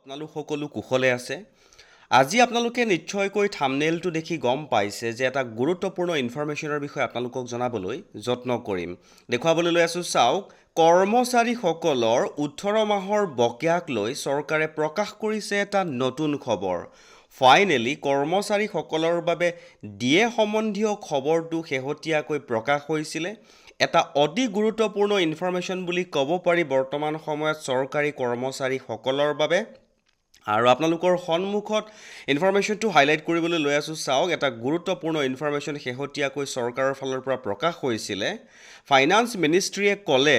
আপোনালোক সকলো কুশলে আছে আজি আপোনালোকে নিশ্চয়কৈ থাম্বনেইলটো দেখি গম পাইছে যে এটা গুৰুত্বপূৰ্ণ ইনফৰমেশ্যনৰ বিষয়ে আপোনালোকক জনাবলৈ যত্ন কৰিম দেখুৱাবলৈ লৈ আছো চাওক কৰ্মচাৰীসকলৰ 18 মাহৰ বকেয়াক লৈ চৰকাৰে প্ৰকাশ কৰিছে এটা নতুন খবৰ ফাইনেলি কৰ্মচাৰীসকলৰ বাবে ডিএ সম্বন্ধীয় খবৰটো শেহতীয়াকৈ প্ৰকাশ হৈছিল এটা অতি গুৰুত্বপূৰ্ণ ইনফৰমেশ্যন বুলি ক'ব পাৰি বৰ্তমান সময়ত চৰকাৰী কৰ্মচাৰীসকলৰ বাবে আৰু আপোনালোকৰ সন্মুখত ইনফৰমেশ্যনটো হাইলাইট কৰিবলৈ লৈ আছো চাওক এটা গুৰুত্বপূৰ্ণ ইনফৰমেশ্যন শেহতীয়াকৈ চৰকাৰৰ ফালৰ পৰা প্ৰকাশ হৈছিল ফাইনান্স মিনিষ্ট্ৰীয়ে ক'লে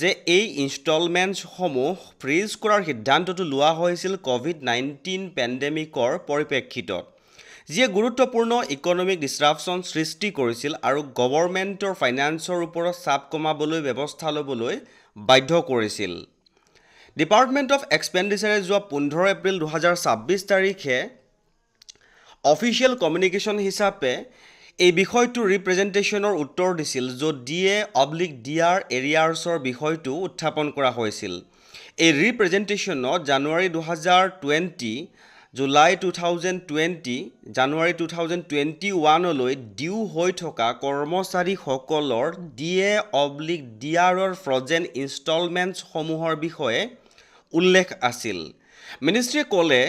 যে এই ইনষ্টলমেণ্টসমূহ ফ্ৰিজ কৰাৰ সিদ্ধান্তটো লোৱা হৈছিল কোভিড-19 পেণ্ডেমিকৰ পৰিপ্ৰেক্ষিতত যিয়ে গুৰুত্বপূৰ্ণ ইকনমিক ডিসৰাপশ্যন সৃষ্টি কৰিছিল আৰু গভৰ্ণমেণ্টৰ ফাইনান্সৰ ওপৰত চাপ কমাবলৈ ব্যৱস্থা ল'বলৈ বাধ্য কৰিছিল ডিপাৰ্টমেণ্ট অফ এক্সপেণ্ডিচাৰে যোৱা 15 এপ্ৰিল 2026 তাৰিখে অফিচিয়েল কমিউনিকেশ্যন হিচাপে এই বিষয়টো ৰিপ্ৰেজেণ্টেশ্যনৰ উত্তৰ দিছিল য'ত DA/DR এৰিয়াৰ্ছৰ বিষয়টো উত্থাপন কৰা হৈছিল এই ৰিপ্ৰেজেণ্টেশ্যনত জানুৱাৰী 2020 জুলাই 2020 জানুৱাৰী 2021 লৈ ডিউ হৈ থকা কৰ্মচাৰীসকলৰ DA/DRৰ ফ্ৰজেন ইনষ্টলমেণ্টসমূহৰ বিষয়ে উল্লেখ আছিল মিনিষ্ট্ৰীয়ে ক'লে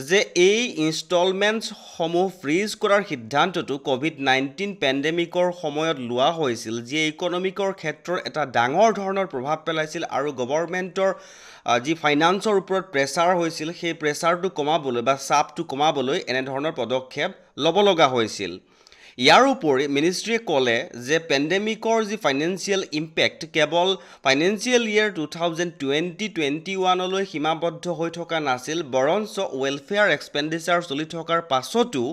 যে এই ইনষ্টলমেণ্টসমূহ ফ্ৰিজ কৰাৰ সিদ্ধান্তটো কোভিড-19 পেণ্ডেমিকৰ সময়ত লোৱা হৈছিল যিয়ে ইকনমিকৰ ক্ষেত্ৰত এটা ডাঙৰ ধৰণৰ প্ৰভাৱ পেলাইছিল আৰু গভৰ্ণমেণ্টৰ যি ফাইনান্সৰ ওপৰত প্ৰেছাৰ হৈছিল সেই প্ৰেছাৰটো কমাবলৈ বা চাপটো কমাবলৈ এনে ধৰণৰ পদক্ষেপ ল'ব লগা হৈছিল ইয়াৰ উপৰি মিনিষ্ট্ৰীয়ে ক'লে যে পেণ্ডেমিকৰ যি ফাইনেন্সিয়েল ইম্পেক্ট কেৱল ফাইনেন্সিয়েল ইয়েৰ 2020-21 লৈ সীমাবদ্ধ হৈ থকা নাছিল বৰঞ্চ ৱেলফেয়াৰ এক্সপেণ্ডিচাৰ চলি থকাৰ পাছতো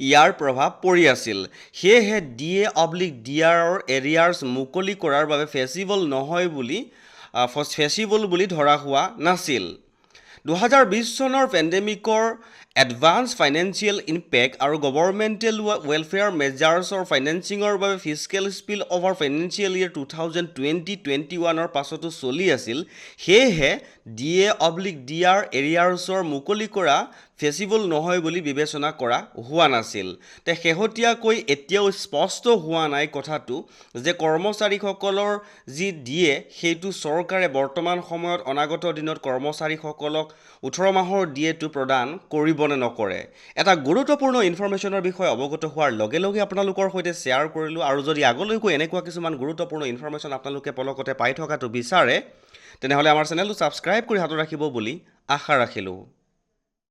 ইয়াৰ প্ৰভাৱ পৰি আছিল সেয়েহে DA/DR এৰিয়াৰ্ছ মুকলি কৰাৰ বাবে ফেচিবল নহয় বুলি ধৰা হোৱা নাছিল 2020 চনৰ পেণ্ডেমিকৰ এডভান্স ফাইনেন্সিয়েল ইম্পেক্ট আৰু গভৰ্ণমেণ্টেল ৱেলফেয়াৰ মেজাৰ্ছৰ ফাইনেন্সিঙৰ বাবে fiscal spill over financial year 2020-21 পাছতো চলি আছিল সেয়েহে DA/DR এৰিয়াৰ্ছৰ মুকলি কৰা ফেচিবল নহয় বুলি বিবেচনা কৰা হোৱা নাছিল তে শেহতীয়াকৈ এতিয়াও স্পষ্ট হোৱা নাই কথাটো যে কৰ্মচাৰীসকলৰ যি DA সেইটো চৰকাৰে বৰ্তমান সময়ত অনাগত দিনত কৰ্মচাৰীসকলক 18 মাহৰ DAটো প্ৰদান কৰিবনে নকৰে এটা গুৰুত্বপূৰ্ণ ইনফৰমেশ্যনৰ বিষয়ে অৱগত হোৱাৰ লগে লগে আপোনালোকৰ সৈতে শ্বেয়াৰ কৰিলোঁ আৰু যদি আগলৈকো এনেকুৱা কিছুমান গুৰুত্বপূৰ্ণ ইনফৰমেশ্যন আপোনালোকে পলকতে পাই থকাটো বিচাৰে তেনেহ'লে আমাৰ চেনেলটো ছাবস্ক্ৰাইব কৰি হাতত ৰাখিব বুলি আশা ৰাখিলোঁ